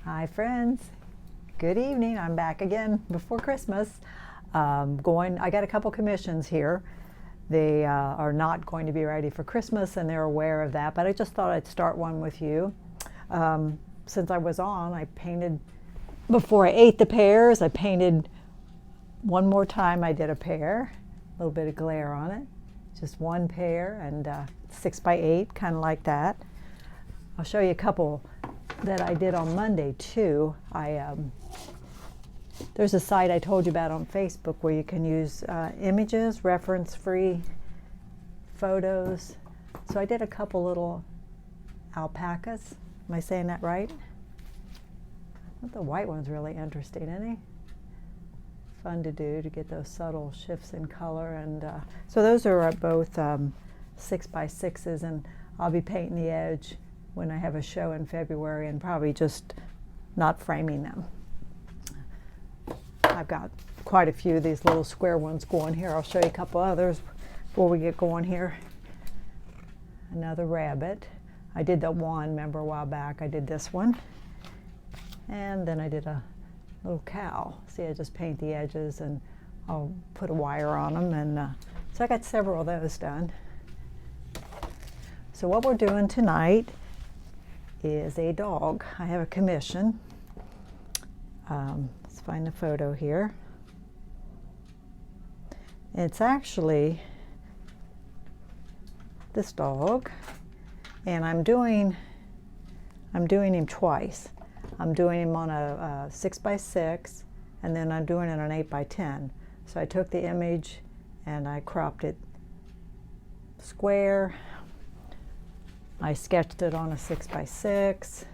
Hi friends, good evening. I'm back again before Christmas. I got a couple commissions here. They are not going to be ready for Christmas and they're aware of that, but I just thought I'd start one with you. Since I was on, I painted, before I ate the pears, I painted one more time. I did a pear, a little bit of glare on it, just one pear and 6x8, kind of like that. I'll show you a couple that I did on Monday too. There's a site I told you about on Facebook where you can use images, reference-free photos. So I did a couple little alpacas. Am I saying that right? The white one's really interesting, isn't he? Fun to do, to get those subtle shifts in color. And so those are both 6x6s, and I'll be painting the edge when I have a show in February and probably just not framing them. I've got quite a few of these little square ones going here. I'll show you a couple others before we get going here. Another rabbit. I did that one, remember a while back, I did this one. And then I did a little cow. See, I just paint the edges and I'll put a wire on them. And so I got several of those done. So what we're doing tonight is a dog. I have a commission. Let's find the photo here. It's actually this dog, and I'm doing him twice. I'm doing him on a 6x6, and then I'm doing it on 8x10. So I took the image and I cropped it square. I sketched it on a 6x6,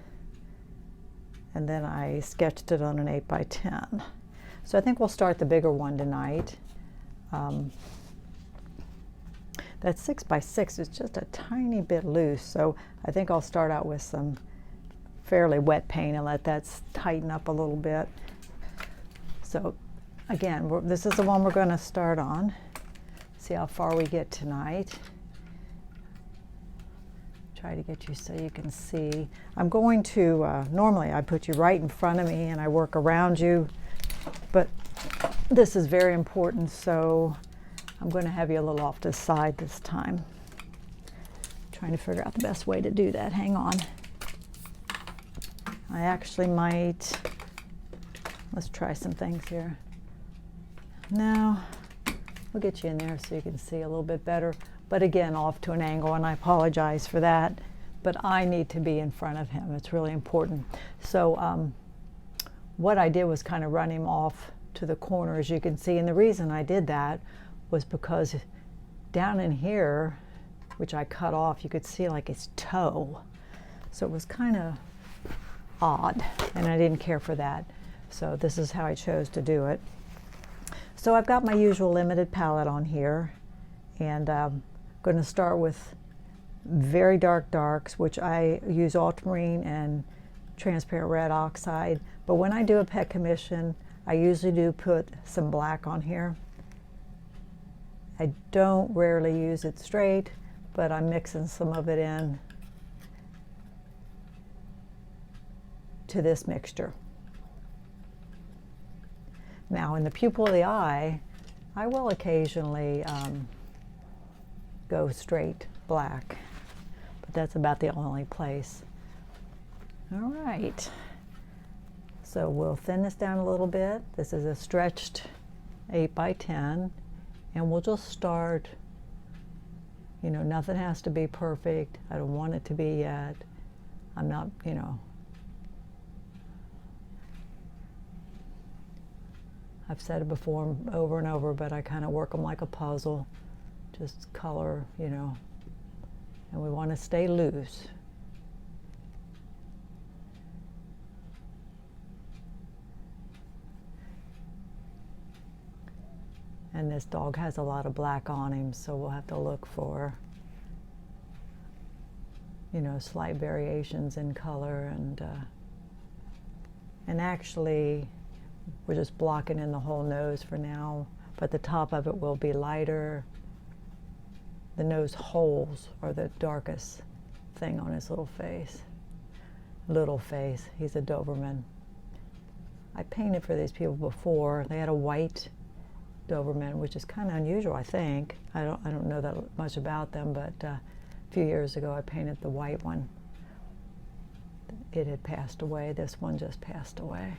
and then I sketched it on an 8x10. So I think we'll start the bigger one tonight. That 6x6 is just a tiny bit loose, so I think I'll start out with some fairly wet paint and let that tighten up a little bit. So again, this is the one we're going to start on. See how far we get tonight. Try to get you so you can see. I'm going to, normally I put you right in front of me and I work around you, but this is very important, so I'm going to have you a little off to the side this time. Trying to figure out the best way to do that. Hang on. I actually might, let's try some things here. Now, we'll get you in there so you can see a little bit better. But again, off to an angle, and I apologize for that. But I need to be in front of him. It's really important. So what I did was kind of run him off to the corner, as you can see. And the reason I did that was because down in here, which I cut off, you could see like his toe. So it was kind of odd, and I didn't care for that. So this is how I chose to do it. So I've got my usual limited palette on here, and I'm going to start with very dark darks, which I use ultramarine and transparent red oxide. But when I do a pet commission, I usually do put some black on here. I don't rarely use it straight, but I'm mixing some of it in to this mixture. Now in the pupil of the eye, I will occasionally go straight black, but that's about the only place. All right, so we'll thin this down a little bit. This is a stretched 8x10, and we'll just start, you know, nothing has to be perfect. I don't want it to be yet. I'm not, you know, I've said it before over and over, but I kind of work them like a puzzle. Just color, you know, and we want to stay loose. And this dog has a lot of black on him, so we'll have to look for, you know, slight variations in color. And actually, we're just blocking in the whole nose for now, but the top of it will be lighter. The nose holes are the darkest thing on his little face. Little face. He's a Doberman. I painted for these people before. They had a white Doberman, which is kind of unusual, I think. I don't know that much about them, but a few years ago I painted the white one. It had passed away. This one just passed away.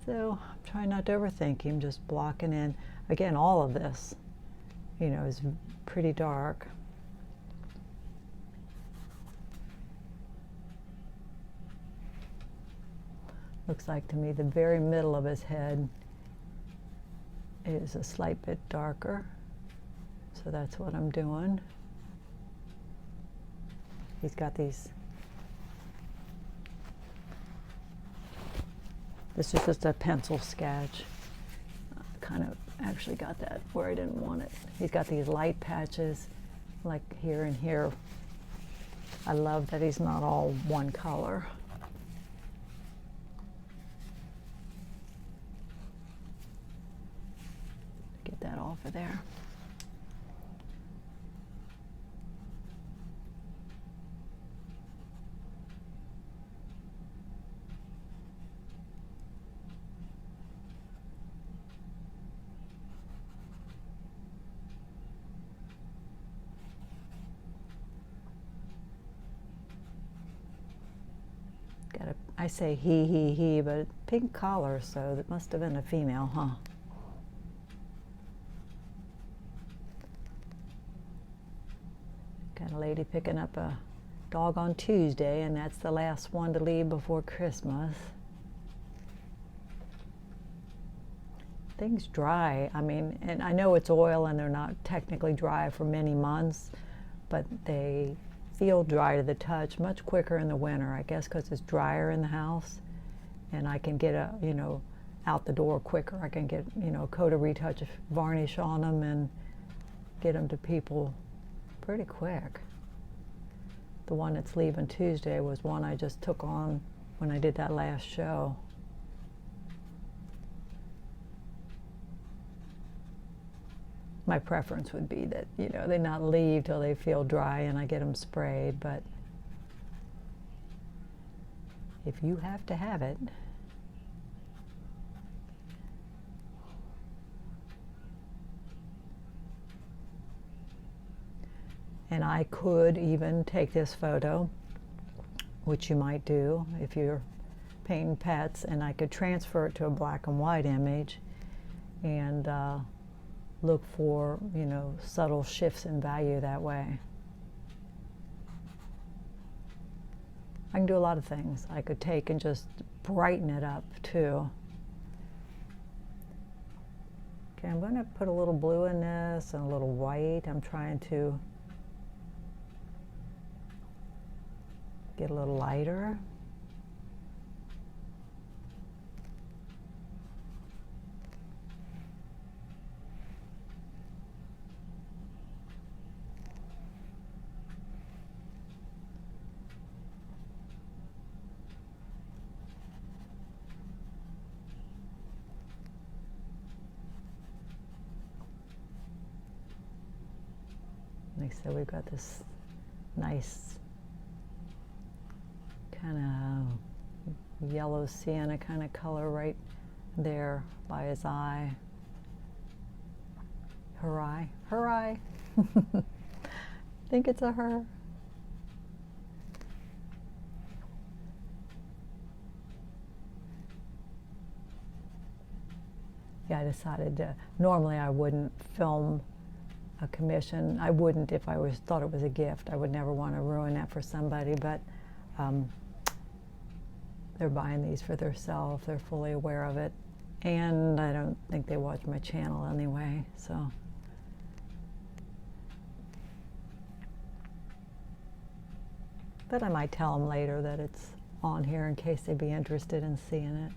So I'm trying not to overthink him, just blocking in. Again, all of this, you know, is pretty dark. Looks like to me the very middle of his head is a slight bit darker. So that's what I'm doing. He's got these. This is just a pencil sketch. Kind of actually got that where I didn't want it. He's got these light patches like here and here. I love that he's not all one color. Get that off of there. I say he, but pink collar, so that must have been a female, huh? Got a lady picking up a dog on Tuesday, and that's the last one to leave before Christmas. Things dry, I mean, and I know it's oil and they're not technically dry for many months, but they feel dry to the touch much quicker in the winter, I guess because it's drier in the house, and I can get out the door quicker. I can get, a coat of retouch varnish on them and get them to people pretty quick. The one that's leaving Tuesday was one I just took on when I did that last show. My preference would be that, they not leave till they feel dry and I get them sprayed, but if you have to have it. And I could even take this photo, which you might do if you're painting pets, and I could transfer it to a black and white image and look for, subtle shifts in value that way. I can do a lot of things. I could take and just brighten it up too. Okay, I'm going to put a little blue in this and a little white. I'm trying to get a little lighter. Like I said, we've got this nice kind of yellow sienna kind of color right there by his eye. Her eye. Her eye. Think it's a her. Yeah, I decided to, normally I wouldn't film a commission. I wouldn't if I thought it was a gift. I would never want to ruin that for somebody, but they're buying these for themselves. They're fully aware of it. And I don't think they watch my channel anyway, so. But I might tell them later that it's on here in case they'd be interested in seeing it.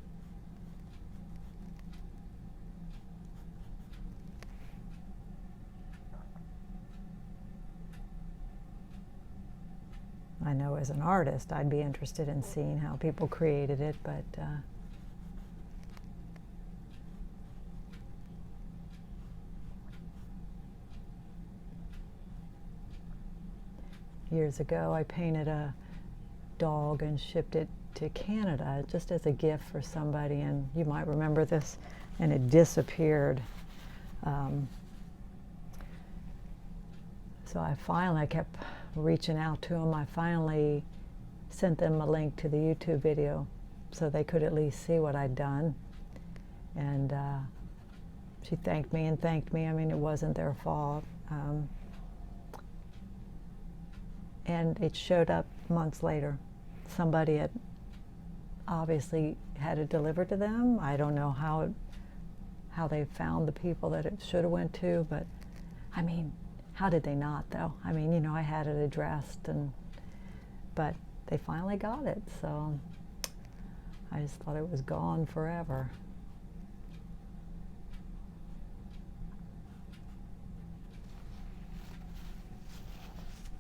I know as an artist I'd be interested in seeing how people created it, but years ago I painted a dog and shipped it to Canada just as a gift for somebody, and you might remember this, and it disappeared. So I kept reaching out to them. I finally sent them a link to the YouTube video so they could at least see what I'd done. And she thanked me and thanked me. I mean, it wasn't their fault. And it showed up months later. Somebody had obviously had it delivered to them. I don't know how they found the people that it should have went to, but I mean, how did they not though? I mean, you know, I had it addressed, but they finally got it, so I just thought it was gone forever.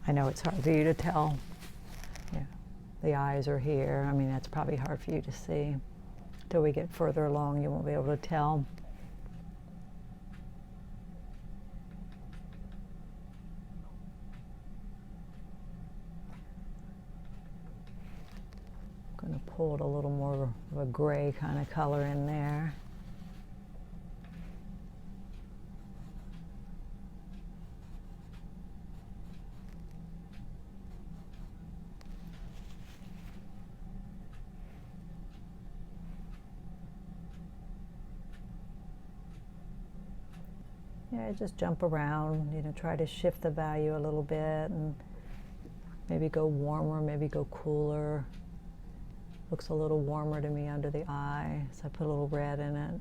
I know it's hard for you to tell. Yeah, the eyes are here. I mean, that's probably hard for you to see. Till we get further along, you won't be able to tell. I'm going to pull it a little more of a gray kind of color in there. Yeah, just jump around, you know, try to shift the value a little bit and maybe go warmer, maybe go cooler. Looks a little warmer to me under the eye, so I put a little red in it.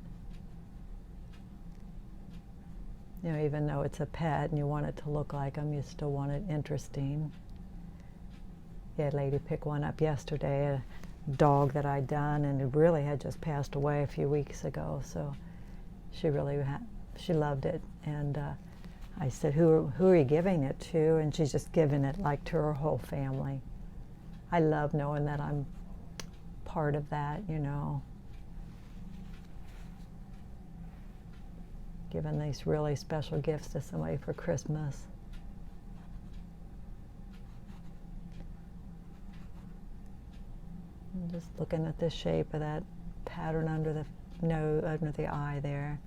You know, even though it's a pet and you want it to look like them, you still want it interesting. Yeah, a lady picked one up yesterday, a dog that I'd done, and it really had just passed away a few weeks ago, so she loved it. And I said, who are you giving it to? And she's just giving it like to her whole family. I love knowing that I'm part of that, you know. Giving these really special gifts to somebody for Christmas. I'm just looking at the shape of that pattern under the nose, under the eye there.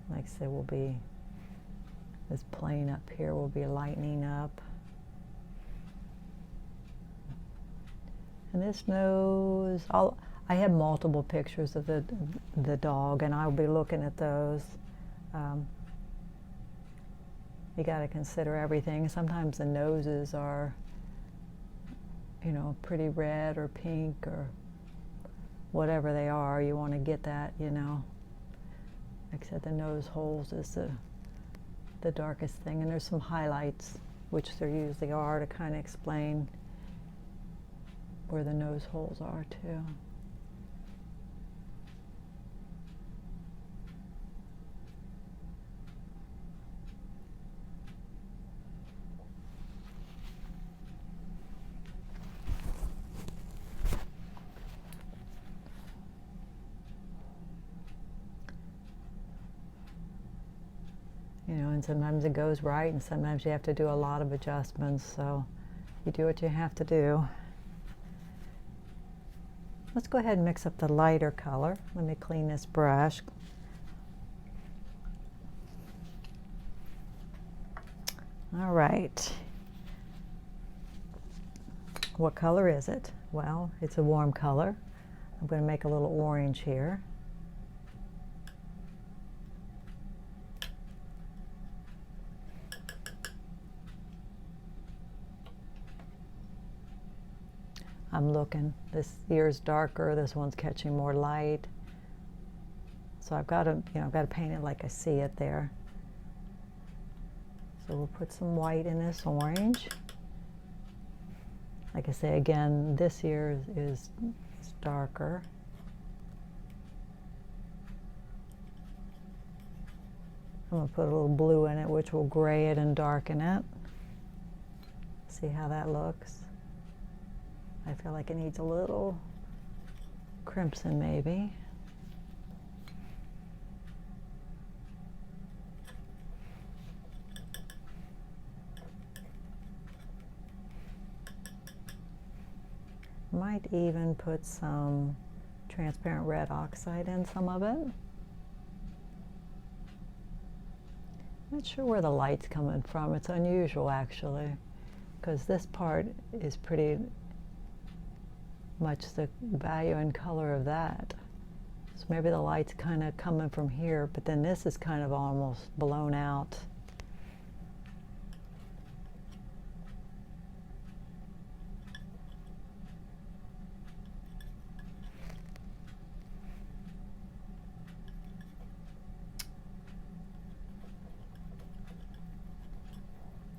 Like I said, this plane up here will be lightening up. And this nose, I have multiple pictures of the dog, and I'll be looking at those. You got to consider everything. Sometimes the noses are, you know, pretty red or pink or whatever they are. You want to get that, you know. Like I said, the nose holes is the darkest thing, and there's some highlights, which there usually are, to kind of explain where the nose holes are too. You know, and sometimes it goes right, and sometimes you have to do a lot of adjustments, so you do what you have to do. Let's go ahead and mix up the lighter color. Let me clean this brush. All right. What color is it? Well, it's a warm color. I'm going to make a little orange here. I'm looking. This ear's darker. This one's catching more light. So I've got to, I've got to paint it like I see it there. So we'll put some white in this orange. Like I say again, this ear is darker. I'm going to put a little blue in it, which will gray it and darken it. See how that looks. I feel like it needs a little crimson maybe. Might even put some transparent red oxide in some of it. Not sure where the light's coming from. It's unusual actually, because this part is pretty much the value and color of that. So maybe the light's kind of coming from here, but then this is kind of almost blown out.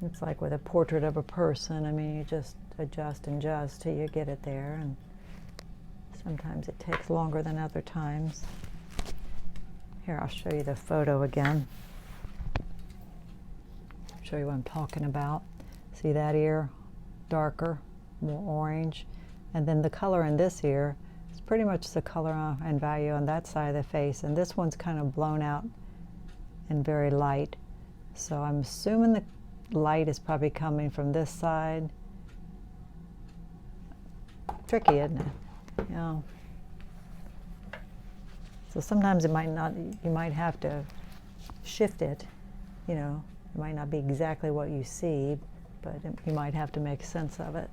It's like with a portrait of a person. I mean, you just adjust and adjust till you get it there, and sometimes it takes longer than other times. Here, I'll show you the photo again. Show you what I'm talking about. See that ear? Darker, more orange. And then the color in this ear is pretty much the color and value on that side of the face. And this one's kind of blown out and very light. So I'm assuming the light is probably coming from this side. Tricky, isn't it? Yeah. So sometimes it might not, you might have to shift it, you know. It might not be exactly what you see, but you might have to make sense of it.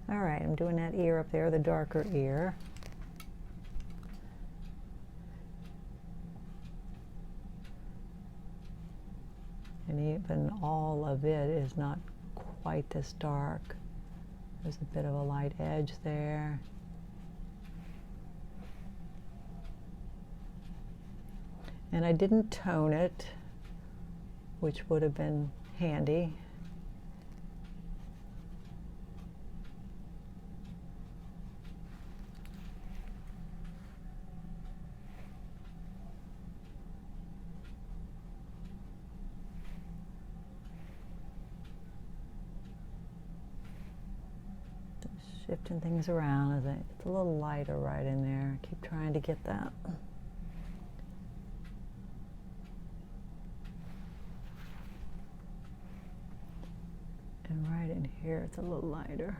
All right, I'm doing that ear up there, the darker ear. And even all of it is not quite this dark. There's a bit of a light edge there. And I didn't tone it, which would have been handy. Shifting things around, as it's a little lighter right in there. Keep trying to get that. And right in here, it's a little lighter.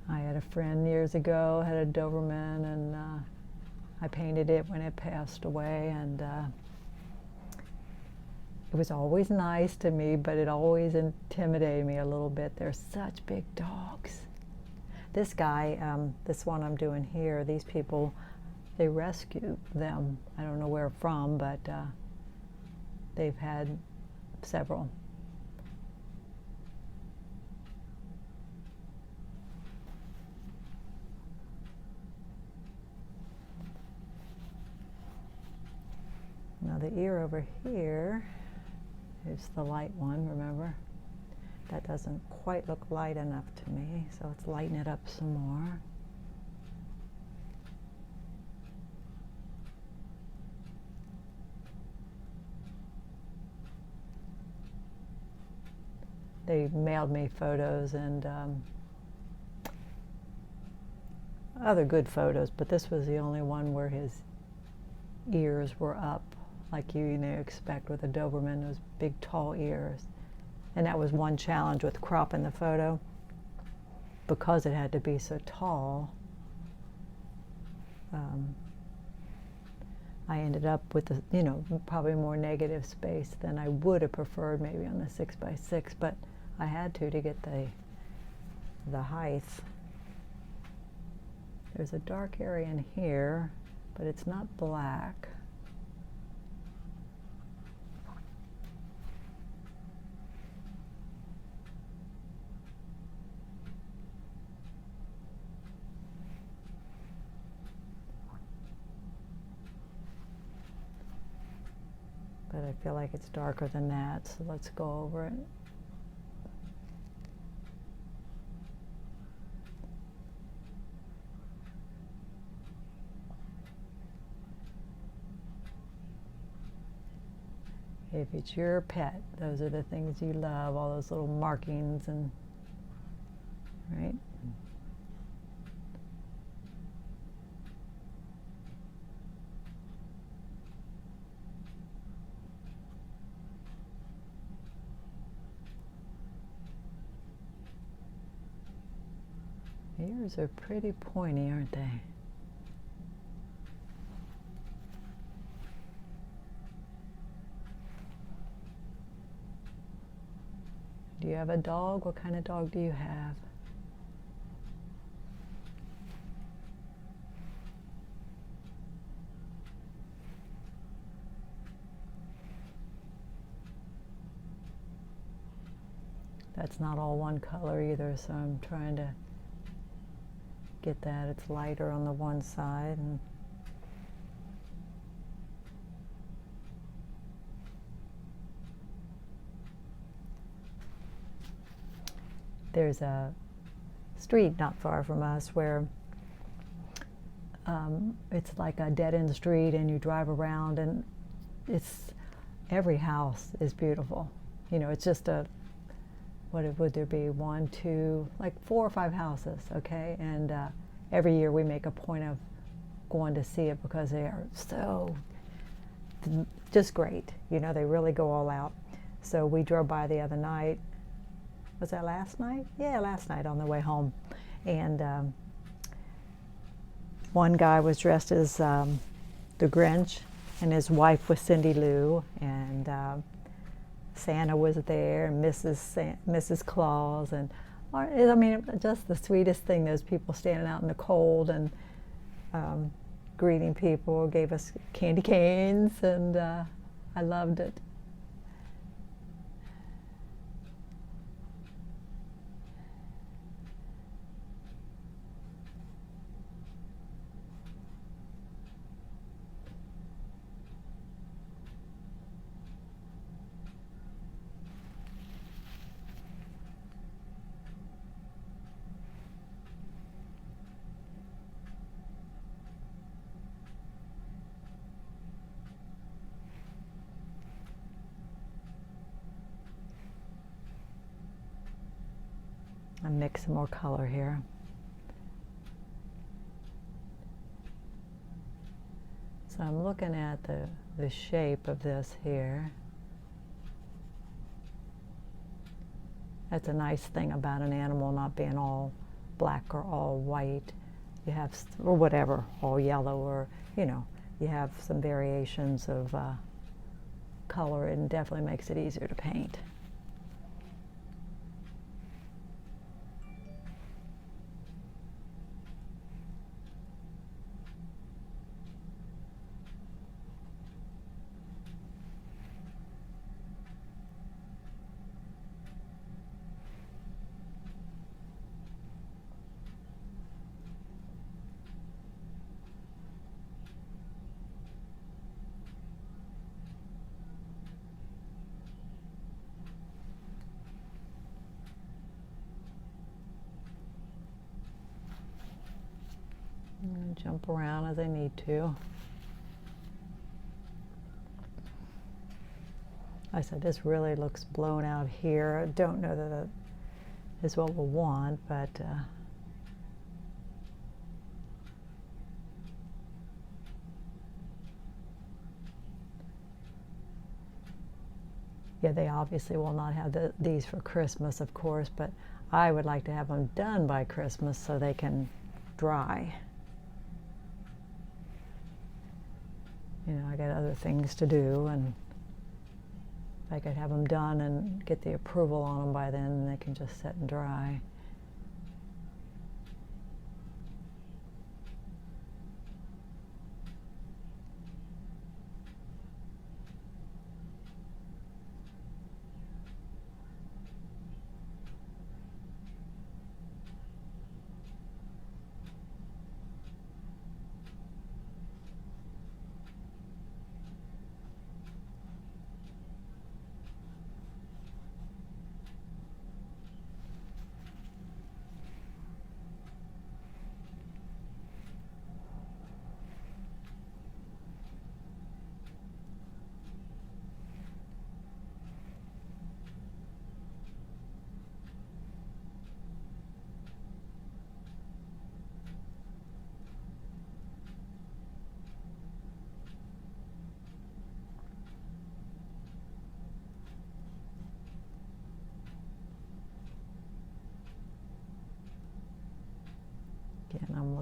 I had a friend years ago, had a Doberman, and I painted it when it passed away, and it was always nice to me, but it always intimidated me a little bit. They're such big dogs. This guy, this one I'm doing here, these people, they rescue them. I don't know where from, but they've had several. Now the ear over here is the light one, remember? That doesn't quite look light enough to me, so let's lighten it up some more. They mailed me photos and other good photos, but this was the only one where his ears were up, like you expect with a Doberman, those big tall ears. And that was one challenge with cropping the photo, because it had to be so tall. I ended up with probably more negative space than I would have preferred maybe on the 6x6, but I had to get the height. There's a dark area in here, but it's not black. But I feel like it's darker than that, so let's go over it. If it's your pet, those are the things you love, all those little markings and, right? Ears are pretty pointy, aren't they? Do you have a dog? What kind of dog do you have? That's not all one color either, so I'm trying to get that. It's lighter on the one side. And there's a street not far from us where it's like a dead-end street, and you drive around, and every house is beautiful. You know, it's just what would there be, 1, 2, like 4 or 5 houses, okay? And every year we make a point of going to see it because they are so just great. You know, they really go all out. So we drove by the other night. Was that last night? Yeah, last night on the way home. And one guy was dressed as the Grinch, and his wife was Cindy Lou, and Santa was there, and Mrs. Claus, and I mean, just the sweetest thing. Those people standing out in the cold and greeting people, gave us candy canes, and I loved it. I mix some more color here. So I'm looking at the shape of this here. That's a nice thing about an animal not being all black or all white. You have, or whatever, all yellow, or, you know, you have some variations of color, and definitely makes it easier to paint. Jump around as I need to. I said this really looks blown out here. I don't know that that is what we'll want, but yeah, they obviously will not have these for Christmas, of course, but I would like to have them done by Christmas so they can dry. You know, I got other things to do, and if I could have them done and get the approval on them by then, they can just sit and dry.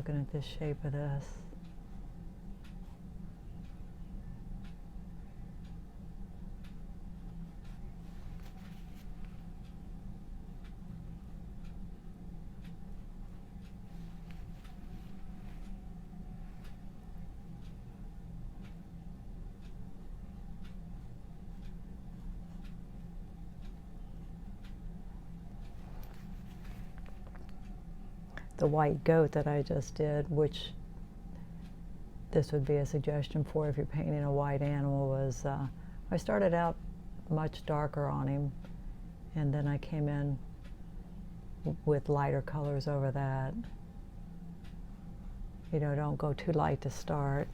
looking at the shape of this. The white goat that I just did, which this would be a suggestion for if you're painting a white animal, was I started out much darker on him, and then I came in with lighter colors over that. You know, don't go too light to start.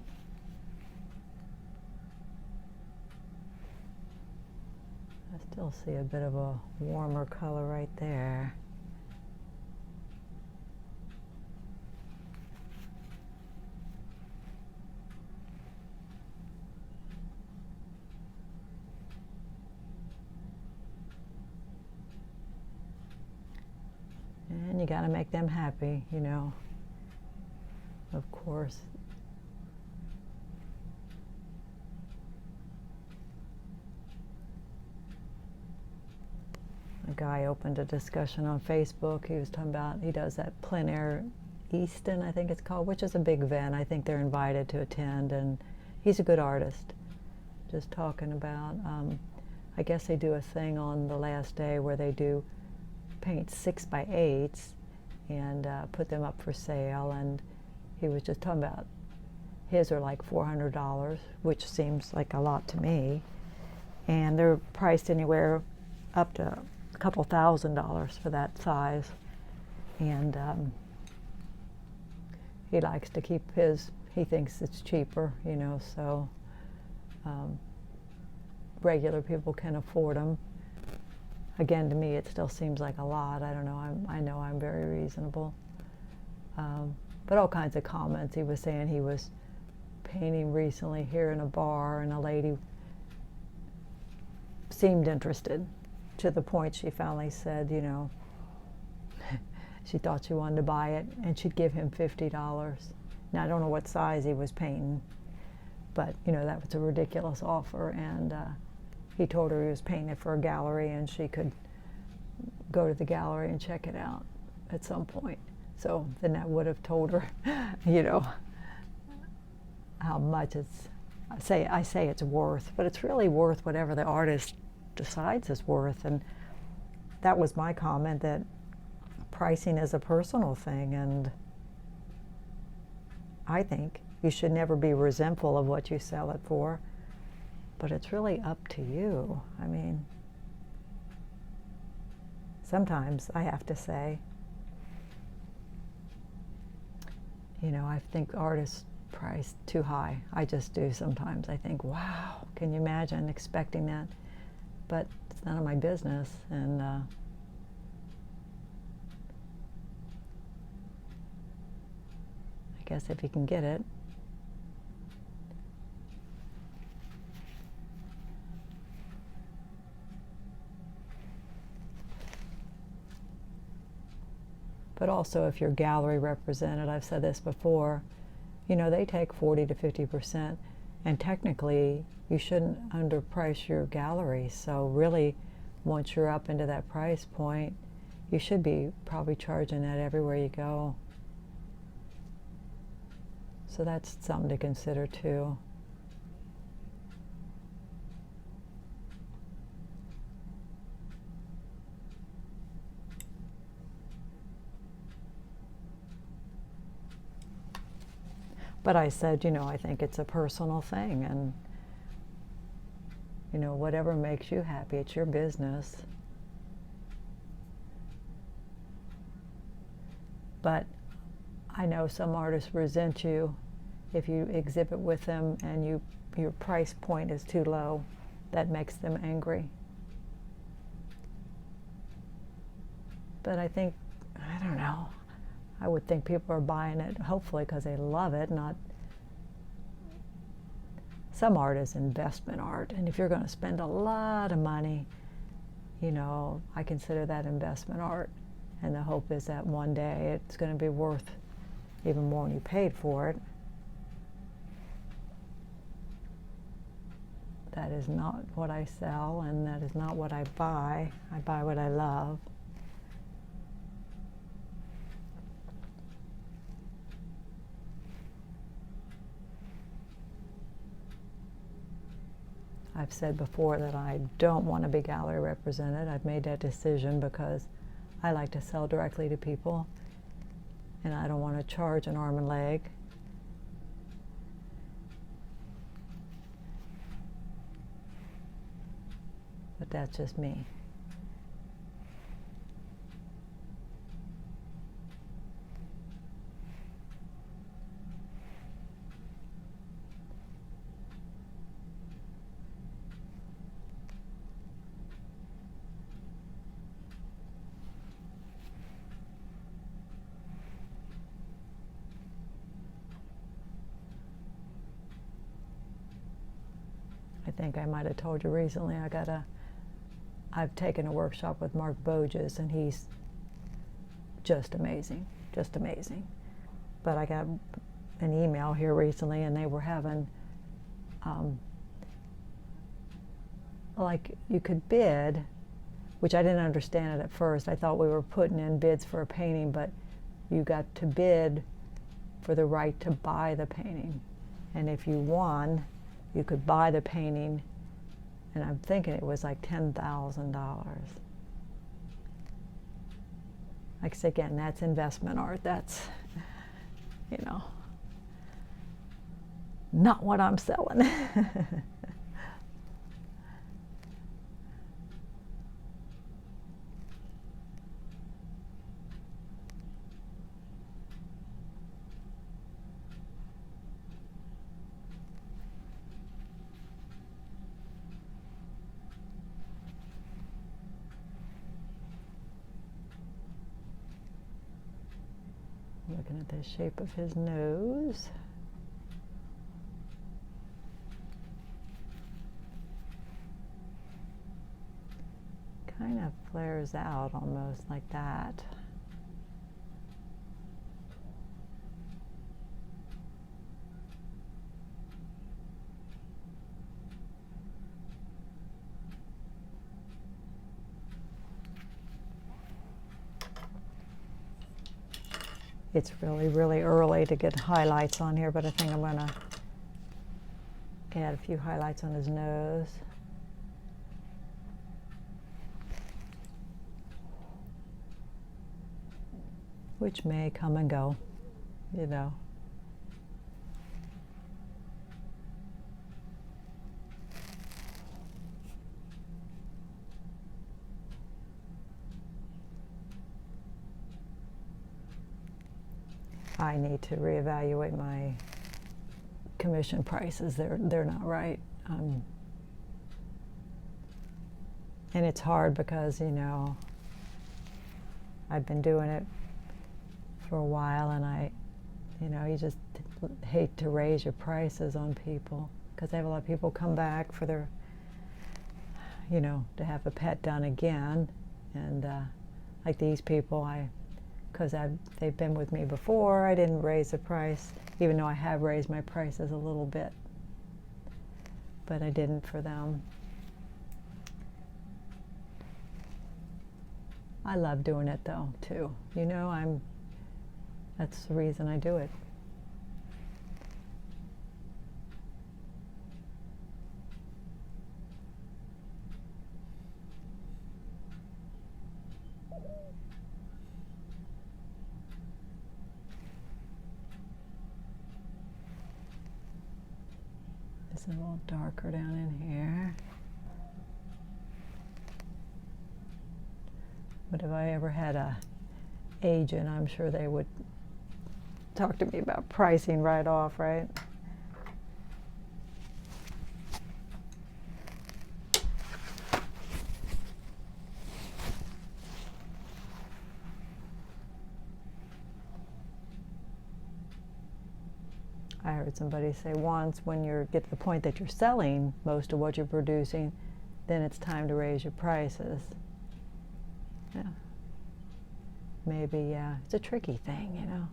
I still see a bit of a warmer color right there. And you got to make them happy, you know, of course. A guy opened a discussion on Facebook. He was talking about, he does that plein air Easton, I think it's called, which is a big event. I think they're invited to attend, and he's a good artist. Just talking about, I guess they do a thing on the last day where they do paint 6x8s and put them up for sale, and he was just talking about his are like $400, which seems like a lot to me, and they're priced anywhere up to a couple $1,000s for that size. And he likes to keep his, he thinks it's cheaper, you know, so regular people can afford them. Again, to me, it still seems like a lot. I don't know. I know I'm very reasonable. But all kinds of comments. He was saying he was painting recently here in a bar, and a lady seemed interested to the point she finally said, you know, she thought she wanted to buy it, and she'd give him $50. Now, I don't know what size he was painting, but, you know, that was a ridiculous offer, and he told her he was painting it for a gallery, and she could go to the gallery and check it out at some point. So then that would have told her, you know, how much it's, I say it's worth, but it's really worth whatever the artist decides it's worth. And that was my comment, that pricing is a personal thing, and I think you should never be resentful of what you sell it for. But it's really up to you. I mean, sometimes I have to say, you know, I think artists price too high. I just do sometimes. I think, wow, can you imagine expecting that? But it's none of my business. And I guess if you can get it. But also, if you're gallery represented, I've said this before, you know, they take 40 to 50%, and technically you shouldn't underprice your gallery. So really, once you're up into that price point, you should be probably charging that everywhere you go. So that's something to consider too. But I said, you know, I think it's a personal thing, and, you know, whatever makes you happy, it's your business. But I know some artists resent you if you exhibit with them and your price point is too low. That makes them angry. But I think, I don't know, I would think people are buying it, hopefully, because they love it, not... Some art is investment art, and if you're going to spend a lot of money, you know, I consider that investment art. And the hope is that one day it's going to be worth, even more when you paid for it. That is not what I sell, and that is not what I buy. I buy what I love. I've said before that I don't want to be gallery represented. I've made that decision because I like to sell directly to people, and I don't want to charge an arm and leg. But that's just me. I think I might have told you recently, I've taken a workshop with Mark Boges, and he's just amazing, just amazing. But I got an email here recently, and they were having, like, you could bid, which I didn't understand it at first. I thought we were putting in bids for a painting, but you got to bid for the right to buy the painting. And if you won, you could buy the painting, and I'm thinking it was like $10,000. Like I say again, that's investment art. That's, you know, not what I'm selling. Looking at the shape of his nose. Kind of flares out almost like that. It's really, really early to get highlights on here, but I think I'm going to add a few highlights on his nose. Which may come and go, you know. I need to reevaluate my commission prices. They're not right. And it's hard because, you know, I've been doing it for a while, and you just hate to raise your prices on people because I have a lot of people come back for their, you know, to have a pet done again, and like these people, because they've been with me before, I didn't raise the price, even though I have raised my prices a little bit, but I didn't for them. I love doing it though, too. You know, that's the reason I do it. It's a little darker down in here. But if I ever had a agent, I'm sure they would talk to me about pricing right off, right? I heard somebody say once, when you get to the point that you're selling most of what you're producing, then it's time to raise your prices. Yeah. Maybe, it's a tricky thing, you know.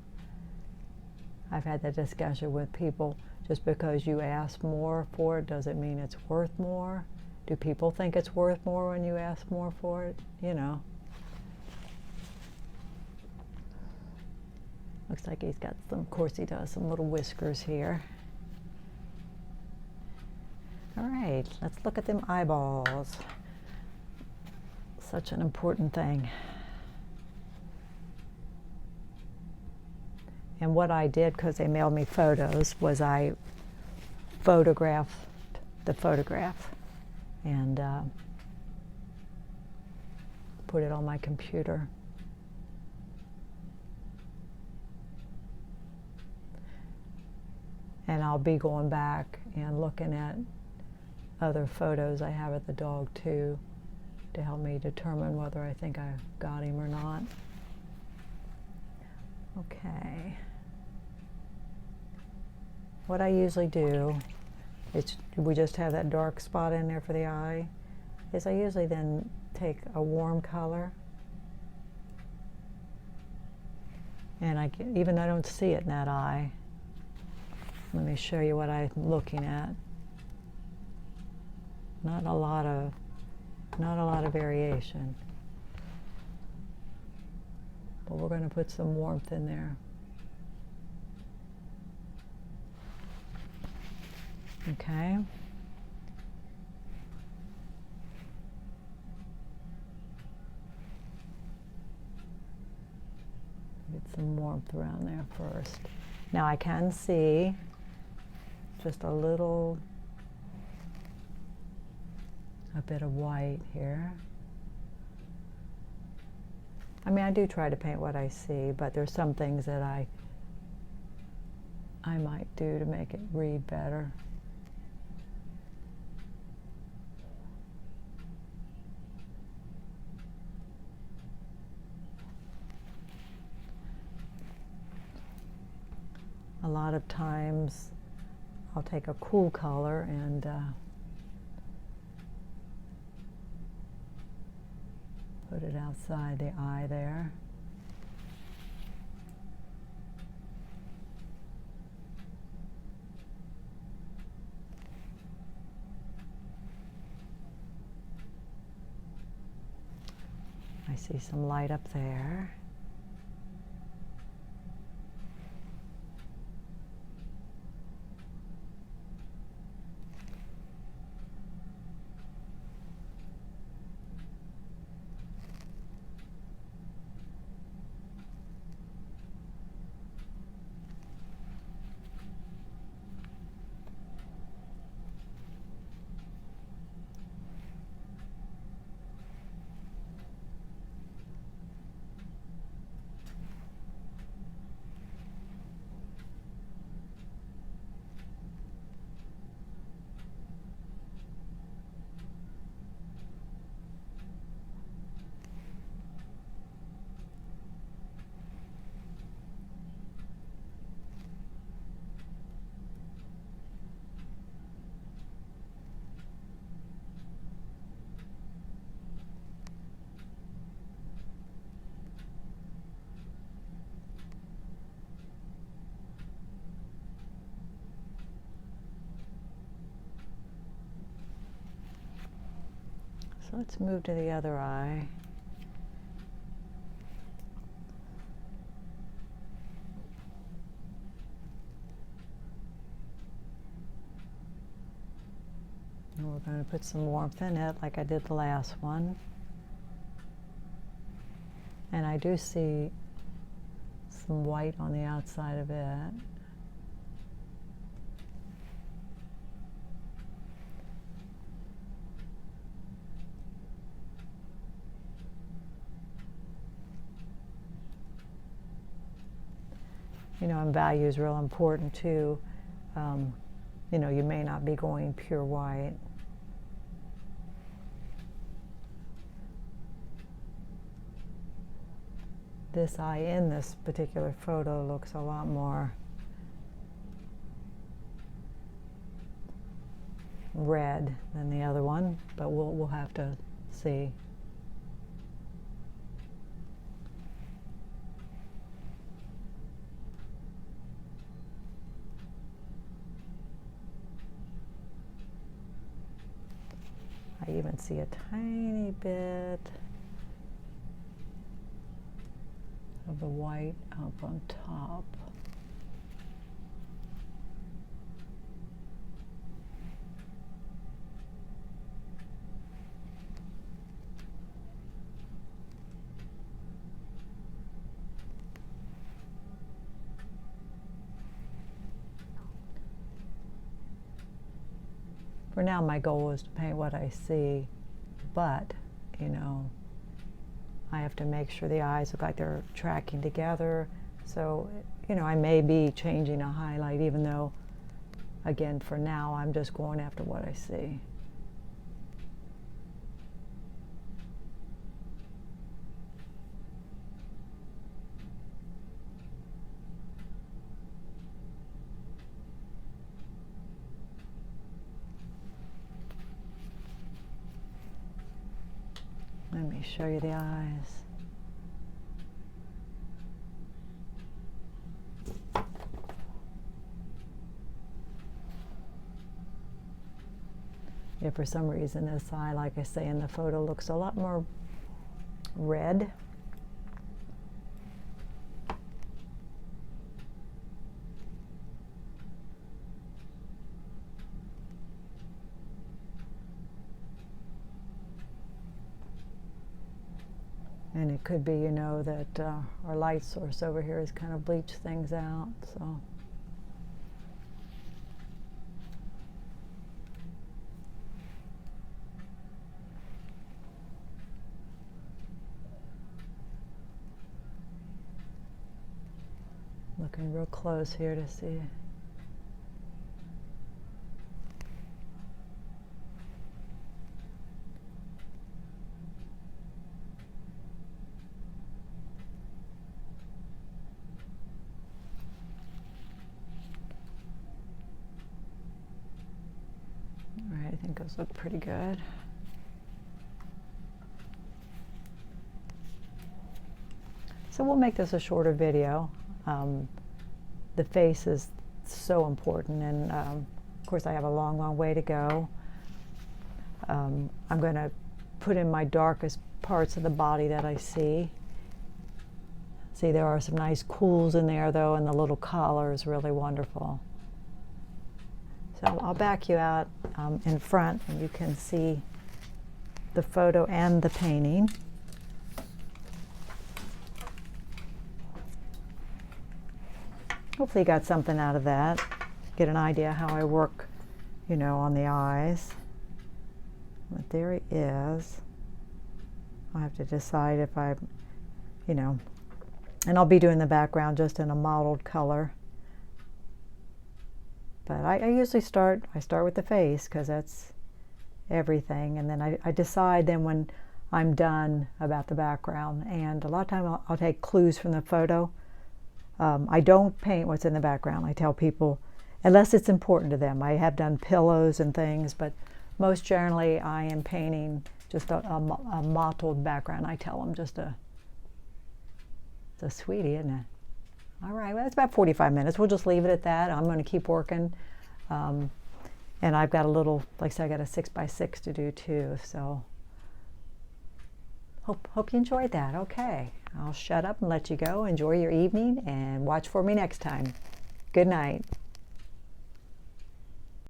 I've had that discussion with people. Just because you ask more for it doesn't mean it's worth more. Do people think it's worth more when you ask more for it? You know. Looks like he's got some, of course he does, some little whiskers here. All right, let's look at them eyeballs. Such an important thing. And what I did, because they mailed me photos, was I photographed the photograph and put it on my computer. And I'll be going back and looking at other photos I have of the dog too, to help me determine whether I think I got him or not. Okay. What I usually do is, we just have that dark spot in there for the eye, is I usually then take a warm color, and even though I don't see it in that eye, let me show you what I'm looking at. Not a lot of variation. But we're going to put some warmth in there. Okay. Get some warmth around there first. Now I can see just a bit of white here. I mean, I do try to paint what I see, but there's some things that I might do to make it read better. A lot of times I'll take a cool color and put it outside the eye there. I see some light up there. So let's move to the other eye. And we're going to put some warmth in it like I did the last one. And I do see some white on the outside of it. You know, and value is real important too. You know, you may not be going pure white. This eye in this particular photo looks a lot more red than the other one, but we'll have to see. I even see a tiny bit of the white up on top. For now, my goal is to paint what I see, but, you know, I have to make sure the eyes look like they're tracking together. So, you know, I may be changing a highlight, even though, again, for now, I'm just going after what I see. Let me show you the eyes. Yeah, for some reason this eye, like I say in the photo, looks a lot more red. And it could be, you know, that our light source over here has kind of bleached things out, so. Looking real close here to see. All right, I think those look pretty good. So we'll make this a shorter video. The face is so important, and of course I have a long, long way to go. I'm going to put in my darkest parts of the body that I see. See, there are some nice cools in there though, and the little collar is really wonderful. So I'll back you out in front, and you can see the photo and the painting. Hopefully you got something out of that. Get an idea how I work, you know, on the eyes. But there he is. I'll have to decide if I, you know, and I'll be doing the background just in a mottled color. But I usually start with the face, because that's everything, and then I decide then when I'm done about the background. And a lot of time I'll take clues from the photo. I don't paint what's in the background. I tell people, unless it's important to them. I have done pillows and things, but most generally I am painting just a mottled background. I tell them it's a sweetie, isn't it? All right, well, it's about 45 minutes. We'll just leave it at that. I'm going to keep working. And I've got a little, like I said, I got a 6x6 to do too. So hope you enjoyed that. Okay, I'll shut up and let you go. Enjoy your evening and watch for me next time. Good night.